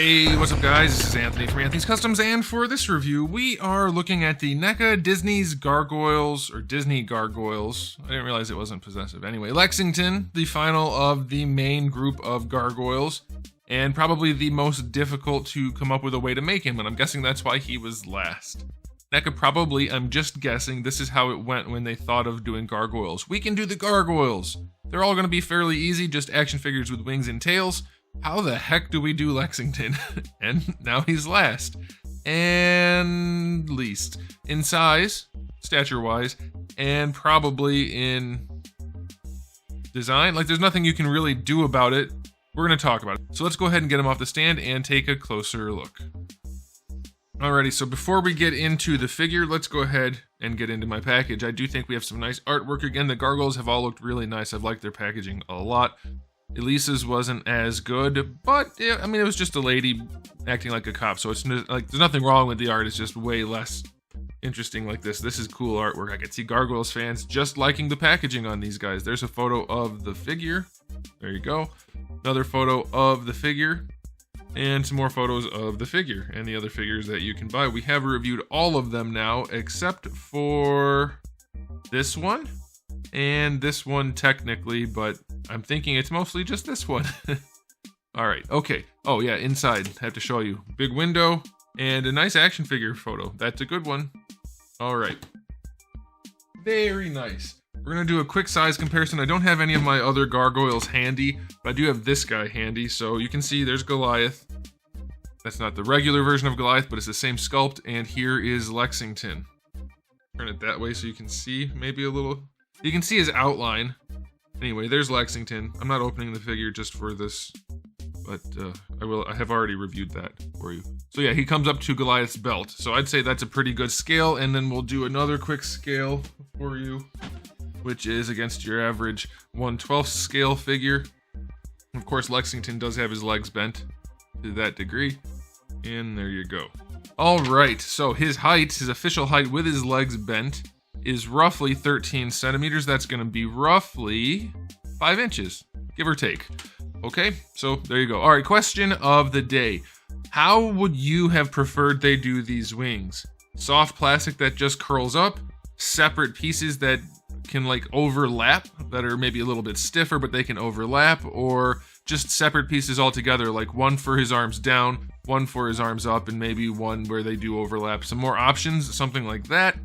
Hey, what's up guys? This is Anthony from Anthony's Customs, and for this review, we are looking at the NECA Disney's Gargoyles, or Disney Gargoyles. I didn't realize it wasn't possessive. Anyway, Lexington, the final of the main group of Gargoyles, and probably the most difficult to come up with a way to make him, and I'm guessing that's why he was last. NECA probably, I'm just guessing, this is how it went when they thought of doing Gargoyles. We can do the Gargoyles! They're all going to be fairly easy, just action figures with wings and tails. How the heck do we do Lexington? And now he's last. And least. In size, stature-wise, and probably in design. Like, there's nothing you can really do about it. We're going to talk about it. So let's go ahead and get him off the stand and take a closer look. Alrighty, so before we get into the figure, let's go ahead and get into my package. I do think we have some nice artwork. Again, the Gargoyles have all looked really nice. I've liked their packaging a lot. Elisa's wasn't as good, but yeah, I mean, it was just a lady acting like a cop, so it's like there's nothing wrong with the art. It's just way less interesting like this. This is cool artwork. I could see Gargoyles fans just liking the packaging on these guys. There's a photo of the figure. There you go. Another photo of the figure. And some more photos of the figure and the other figures that you can buy. We have reviewed all of them now, except for this one. And this one technically, but I'm thinking it's mostly just this one. All right, okay. Oh yeah, inside, I have to show you. Big window and a nice action figure photo. That's a good one. All right. Very nice. We're gonna do a quick size comparison. I don't have any of my other Gargoyles handy, but I do have this guy handy. So you can see there's Goliath. That's not the regular version of Goliath, but it's the same sculpt. And here is Lexington. Turn it that way so you can see maybe a little. You can see his outline. Anyway, there's Lexington. I'm not opening the figure just for this, but I have already reviewed that for you. So yeah, he comes up to Goliath's belt. So I'd say that's a pretty good scale, and then we'll do another quick scale for you, which is against your average 1/12 scale figure. Of course, Lexington does have his legs bent to that degree, and there you go. All right, so his height, his official height with his legs bent, is roughly 13 centimeters. That's going to be roughly 5 inches, give or take. Okay, so there you go. All right, question of the day. How would you have preferred they do these wings? Soft plastic that just curls up? Separate pieces that can like overlap, that are maybe a little bit stiffer, but they can overlap? Or just separate pieces altogether, like one for his arms down, one for his arms up, and maybe one where they do overlap? Some more options, something like that.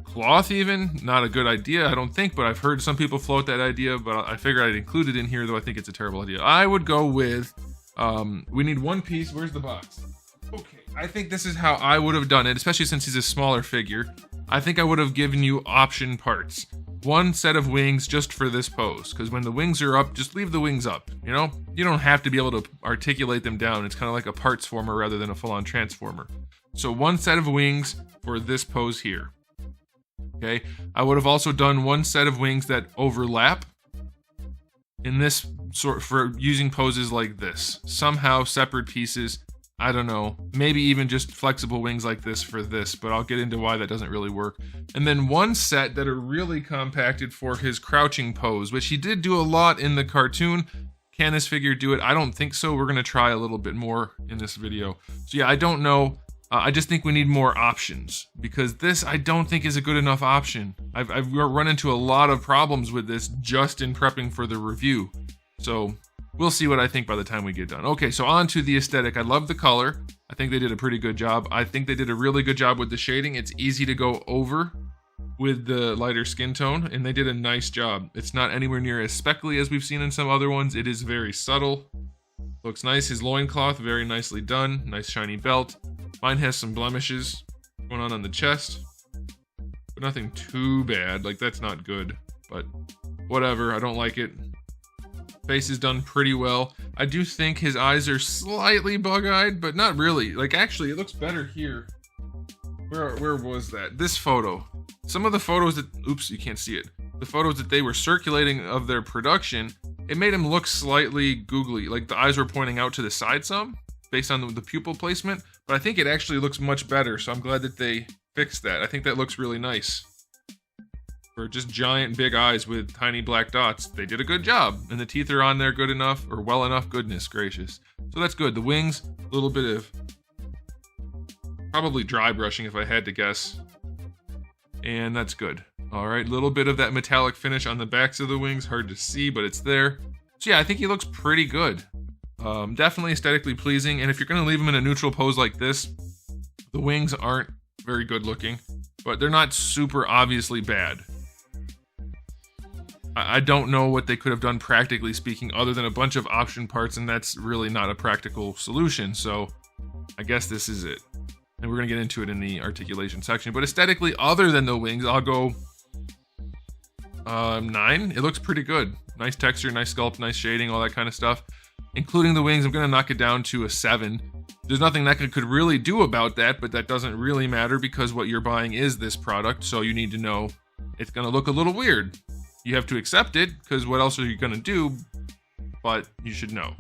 Cloth even, not a good idea, I don't think, but I've heard some people float that idea, but I figured I'd include it in here, though I think it's a terrible idea. I would go with, we need one piece. Where's the box? Okay, I think this is how I would have done it, especially since he's a smaller figure. I think I would have given you option parts. One set of wings just for this pose, because when the wings are up, just leave the wings up, you know? You don't have to be able to articulate them down. It's kind of like a parts former rather than a full-on transformer. So one set of wings for this pose here. Okay, I would have also done one set of wings that overlap in this sort for using poses like this. Somehow separate pieces, I don't know, maybe even just flexible wings like this for this, but I'll get into why that doesn't really work. And then one set that are really compacted for his crouching pose, which he did do a lot in the cartoon. Can this figure do it? I don't think so. We're going to try a little bit more in this video. So yeah, I don't know. I just think we need more options, because this I don't think is a good enough option. I've run into a lot of problems with this just in prepping for the review. So we'll see what I think by the time we get done. Okay, so on to the aesthetic. I love the color. I think they did a pretty good job. I think they did a really good job with the shading. It's easy to go over with the lighter skin tone, and they did a nice job. It's not anywhere near as speckly as we've seen in some other ones. It is very subtle. Looks nice. His loincloth, very nicely done. Nice shiny belt. Mine has some blemishes going on the chest, but nothing too bad. Like, that's not good, but whatever. I don't like it. Face is done pretty well. I do think his eyes are slightly bug-eyed, but not really. Like, actually, it looks better here. Where was that? This photo. Some of the photos that... Oops, you can't see it. The photos that they were circulating of their production, it made him look slightly googly. Like, the eyes were pointing out to the side some, based on the pupil placement. But I think it actually looks much better, so I'm glad that they fixed that. I think that looks really nice. or just giant big eyes with tiny black dots. They did a good job, and the teeth are on there good enough, or well enough, goodness gracious. So that's good. The wings, a little bit of probably dry brushing if I had to guess. And that's good. All right, little bit of that metallic finish on the backs of the wings, hard to see, but it's there. So yeah, I think he looks pretty good. Definitely aesthetically pleasing, and if you're gonna leave him in a neutral pose like this, the wings aren't very good looking, but they're not super obviously bad. I don't know what they could have done practically speaking other than a bunch of option parts, and that's really not a practical solution, so I guess this is it. And we're gonna get into it in the articulation section, but aesthetically, other than the wings, I'll go 9. It looks pretty good. Nice texture, nice sculpt, nice shading, all that kind of stuff. Including the wings, I'm gonna knock it down to a 7. There's nothing NECA could really do about that, but that doesn't really matter because what you're buying is this product, so you need to know it's gonna look a little weird. You have to accept it, because what else are you gonna do? But you should know.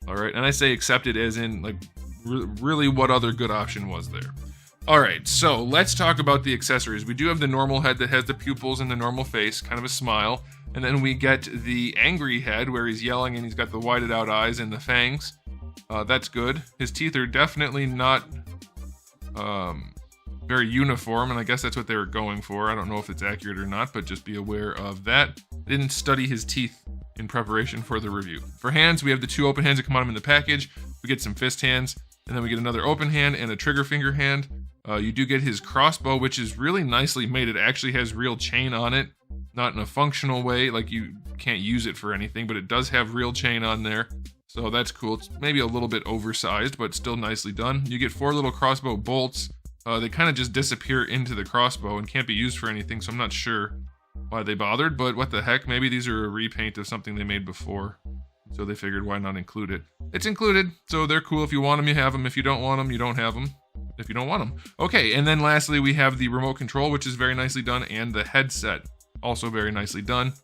All right, and I say accept it as in, like, really what other good option was there? All right, so let's talk about the accessories. We do have the normal head that has the pupils and the normal face, kind of a smile. And then we get the angry head where he's yelling and he's got the whited out eyes and the fangs. That's good. His teeth are definitely not very uniform, and I guess that's what they were going for. I don't know if it's accurate or not, but just be aware of that. I didn't study his teeth in preparation for the review. For hands, we have the 2 open hands that come on him in the package. We get some fist hands, and then we get another open hand and a trigger finger hand. You do get his crossbow, which is really nicely made. It actually has real chain on it. Not in a functional way, like you can't use it for anything, but it does have real chain on there. So that's cool. It's maybe a little bit oversized, but still nicely done. You get 4 little crossbow bolts. They kind of just disappear into the crossbow and can't be used for anything, so I'm not sure why they bothered, but what the heck, maybe these are a repaint of something they made before. So they figured why not include it. It's included, so they're cool. If you want them, you have them. If you don't want them, you don't have them. If you don't want them. Okay, and then lastly, we have the remote control, which is very nicely done, and the headset. Also very nicely done.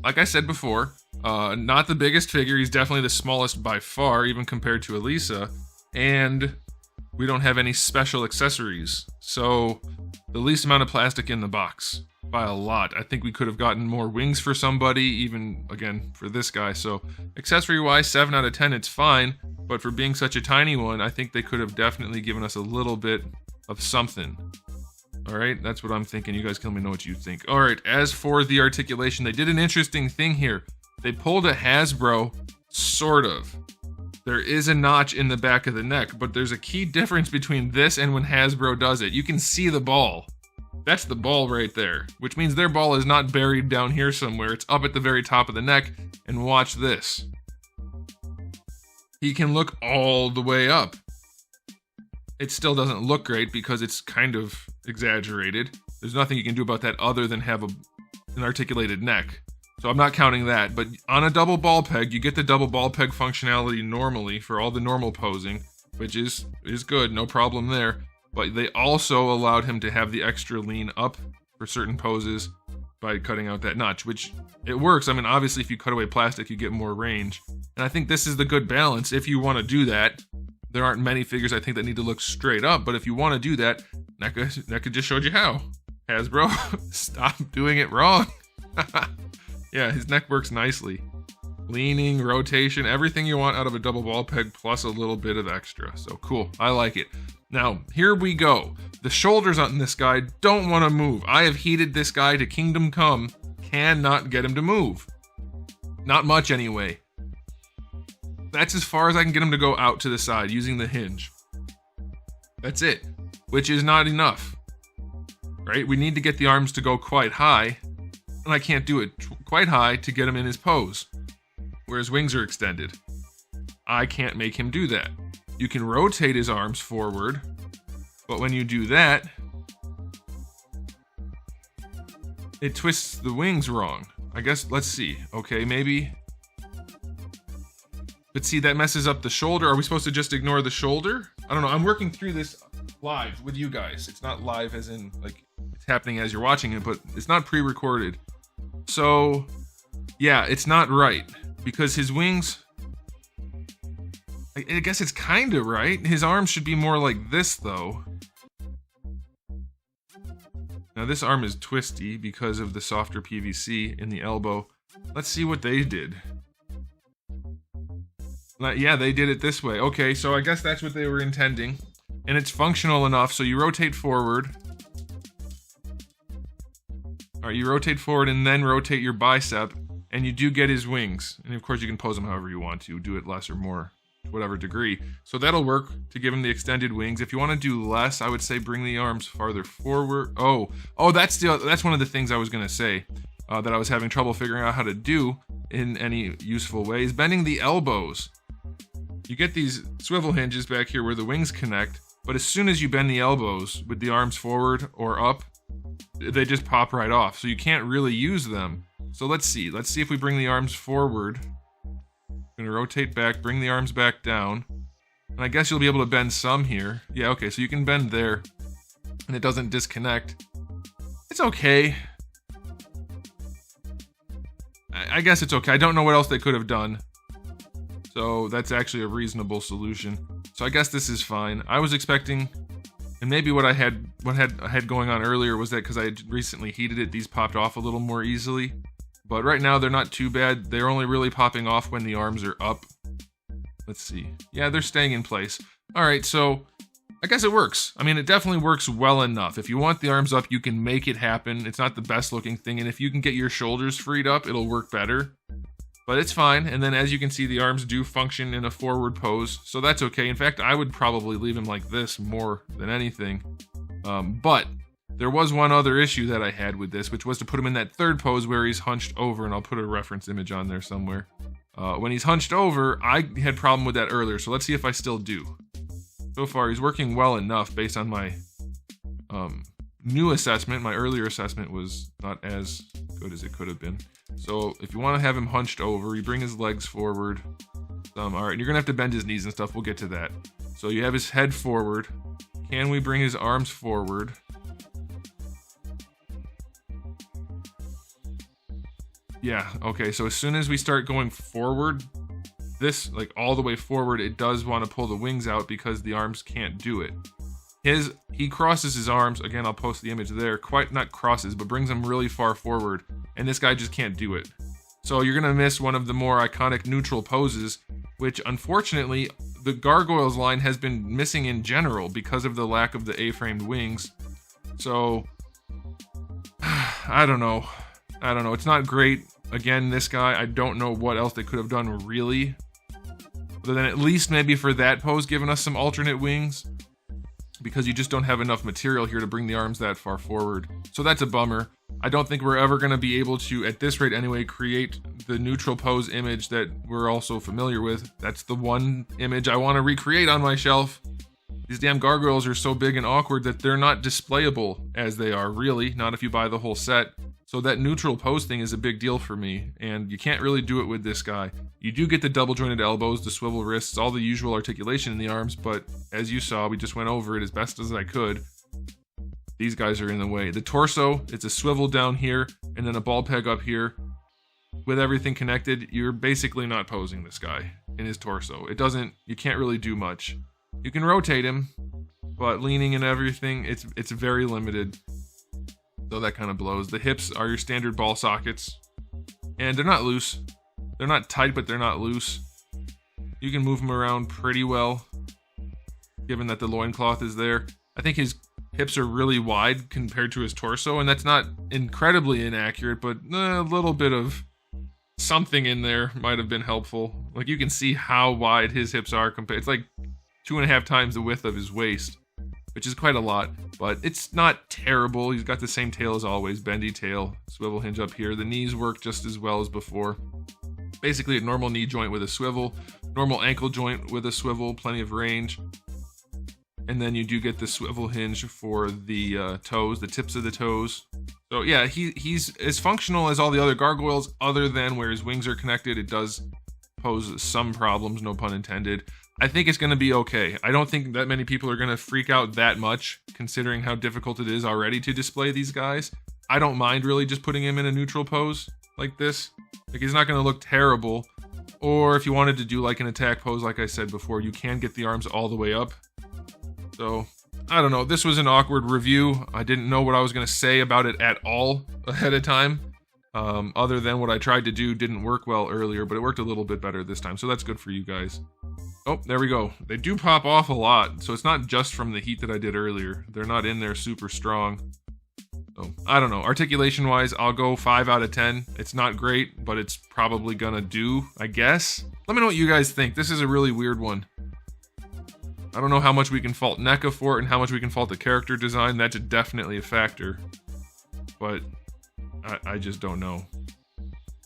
Like I said before, not the biggest figure. He's definitely the smallest by far, even compared to Elisa. And we don't have any special accessories. So the least amount of plastic in the box by a lot. I think we could have gotten more wings for somebody, even, again, for this guy. So accessory-wise, 7 out of 10, it's fine. But for being such a tiny one, I think they could have definitely given us a little bit of something. All right, that's what I'm thinking. You guys can let me know what you think. All right, as for the articulation, they did an interesting thing here. They pulled a Hasbro, sort of. There is a notch in the back of the neck, but there's a key difference between this and when Hasbro does it. You can see the ball. That's the ball right there, which means their ball is not buried down here somewhere. It's up at the very top of the neck, and watch this. He can look all the way up. It still doesn't look great because it's kind of exaggerated. There's nothing you can do about that other than have an articulated neck. So I'm not counting that, but on a double ball peg, you get the double ball peg functionality normally for all the normal posing, which is good, no problem there. But they also allowed him to have the extra lean up for certain poses by cutting out that notch, which it works. I mean, obviously, if you cut away plastic, you get more range. And I think this is the good balance if you want to do that. There aren't many figures I think that need to look straight up, but if you want to do that, NECA just showed you how. Hasbro, stop doing it wrong. Yeah, his neck works nicely. Leaning, rotation, everything you want out of a double ball peg plus a little bit of extra. So cool, I like it. Now, here we go. The shoulders on this guy don't want to move. I have heated this guy to kingdom come. Cannot get him to move. Not much anyway. That's as far as I can get him to go out to the side using the hinge. That's it, which is not enough, right? We need to get the arms to go quite high, and I can't do it quite high to get him in his pose, where his wings are extended. I can't make him do that. You can rotate his arms forward, but when you do that, it twists the wings wrong. I guess, let's see. Okay, maybe. But see, that messes up the shoulder. Are we supposed to just ignore the shoulder? I don't know. I'm working through this live with you guys. It's not live as in, like, it's happening as you're watching it, but it's not pre-recorded. So, yeah, it's not right. Because his wings... I guess it's kind of right. His arms should be more like this, though. Now this arm is twisty because of the softer PVC in the elbow. Let's see what they did. Yeah, they did it this way. Okay, so I guess that's what they were intending. And it's functional enough, so you rotate forward. Alright, you rotate forward and then rotate your bicep, and you do get his wings. And of course you can pose them however you want to, do it less or more, to whatever degree. So that'll work to give him the extended wings. If you want to do less, I would say bring the arms farther forward. Oh, that's one of the things I was going to say that I was having trouble figuring out how to do in any useful ways. Bending the elbows. You get these swivel hinges back here where the wings connect, but as soon as you bend the elbows with the arms forward or up, they just pop right off, so you can't really use them. So let's see if we bring the arms forward. I'm gonna rotate back, bring the arms back down, and I guess you'll be able to bend some here. Yeah, okay, so you can bend there, and it doesn't disconnect. It's okay. I guess it's okay. I don't know what else they could have done. So that's actually a reasonable solution. So I guess this is fine. I was expecting, and maybe what I had going on earlier was that because I had recently heated it, these popped off a little more easily. But right now they're not too bad. They're only really popping off when the arms are up. Let's see. Yeah, they're staying in place. All right, so I guess it works. I mean, it definitely works well enough. If you want the arms up, you can make it happen. It's not the best looking thing, and if you can get your shoulders freed up, it'll work better. But it's fine, and then as you can see, the arms do function in a forward pose, so that's okay. In fact, I would probably leave him like this more than anything. But there was one other issue that I had with this, which was to put him in that third pose where he's hunched over, and I'll put a reference image on there somewhere. When he's hunched over, I had a problem with that earlier, so let's see if I still do. So far, he's working well enough based on my new assessment. My earlier assessment was not as good as it could have been. So if you want to have him hunched over, you bring his legs forward. All right, you're gonna have to bend his knees and stuff. We'll get to that. So you have his head forward. Can we bring his arms forward? Yeah, okay, so as soon as we start going forward, this, like all the way forward, it does want to pull the wings out because the arms can't do it. He crosses his arms, again, I'll post the image there, not crosses, but brings them really far forward, and this guy just can't do it. So you're gonna miss one of the more iconic neutral poses, which unfortunately, the Gargoyles line has been missing in general because of the lack of the A-framed wings. So, I don't know. It's not great. Again, this guy, I don't know what else they could have done really. Other than at least maybe for that pose, giving us some alternate wings. Because you just don't have enough material here to bring the arms that far forward. So that's a bummer. I don't think we're ever going to be able to, at this rate anyway, create the neutral pose image that we're also familiar with. That's the one image I want to recreate on my shelf. These damn gargoyles are so big and awkward that they're not displayable as they are, really. Not if you buy the whole set. So that neutral pose thing is a big deal for me, and you can't really do it with this guy. You do get the double jointed elbows, the swivel wrists, all the usual articulation in the arms, but as you saw, we just went over it as best as I could. These guys are in the way. The torso, it's a swivel down here, and then a ball peg up here. With everything connected, you're basically not posing this guy in his torso. You can't really do much. You can rotate him, but leaning and everything, it's very limited. So that kind of blows. The hips are your standard ball sockets. And they're not loose. They're not tight, but they're not loose. You can move them around pretty well, given that the loincloth is there. I think his hips are really wide compared to his torso, and that's not incredibly inaccurate, but a little bit of something in there might have been helpful. Like, you can see how wide his hips are compared. It's like 2.5 times the width of his waist, which is quite a lot, but it's not terrible. He's got the same tail as always, bendy tail, swivel hinge up here. The knees work just as well as before. Basically a normal knee joint with a swivel, normal ankle joint with a swivel, plenty of range. And then you do get the swivel hinge for the toes, the tips of the toes. So yeah, he's as functional as all the other gargoyles, other than where his wings are connected. It does pose some problems, no pun intended. I think it's going to be okay. I don't think that many people are going to freak out that much, considering how difficult it is already to display these guys. I don't mind really just putting him in a neutral pose like this. Like, he's not going to look terrible. Or if you wanted to do like an attack pose, like I said before, you can get the arms all the way up. So I don't know, this was an awkward review. I didn't know what I was gonna say about it at all ahead of time. Other than what I tried to do didn't work well earlier, but it worked a little bit better this time, so that's good for you guys. Oh, there we go. They do pop off a lot, so it's not just from the heat that I did earlier. They're not in there super strong. So, I don't know. Articulation-wise, I'll go 5 out of 10. It's not great, but it's probably gonna do, I guess. Let me know what you guys think. This is a really weird one. I don't know how much we can fault NECA for it and how much we can fault the character design. That's definitely a factor. But I just don't know.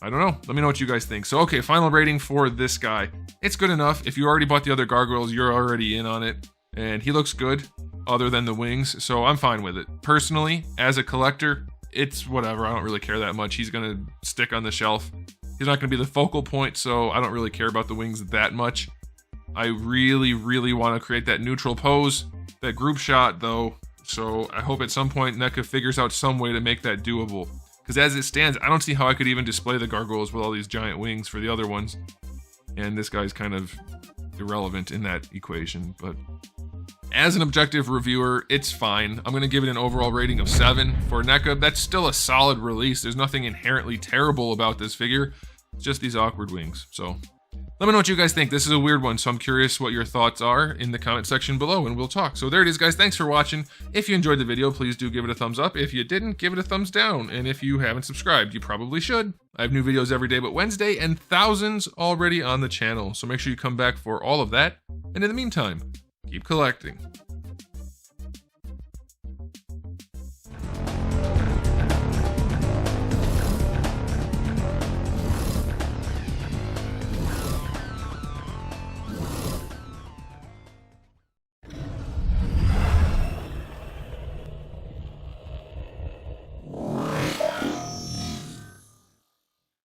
I don't know. Let me know what you guys think. So, okay, final rating for this guy. It's good enough. If you already bought the other Gargoyles, you're already in on it. And he looks good, other than the wings, so I'm fine with it. Personally, as a collector, it's whatever. I don't really care that much. He's gonna stick on the shelf. He's not gonna be the focal point, so I don't really care about the wings that much. I really, really want to create that neutral pose, that group shot, though. So I hope at some point NECA figures out some way to make that doable. Because as it stands, I don't see how I could even display the Gargoyles with all these giant wings for the other ones. And this guy's kind of irrelevant in that equation. But as an objective reviewer, it's fine. I'm going to give it an overall rating of 7. For NECA, that's still a solid release. There's nothing inherently terrible about this figure. It's just these awkward wings. So let me know what you guys think. This is a weird one, so I'm curious what your thoughts are in the comment section below, and we'll talk. So there it is, guys. Thanks for watching. If you enjoyed the video, please do give it a thumbs up. If you didn't, give it a thumbs down. And if you haven't subscribed, you probably should. I have new videos every day but Wednesday, and thousands already on the channel. So make sure you come back for all of that. And in the meantime, keep collecting.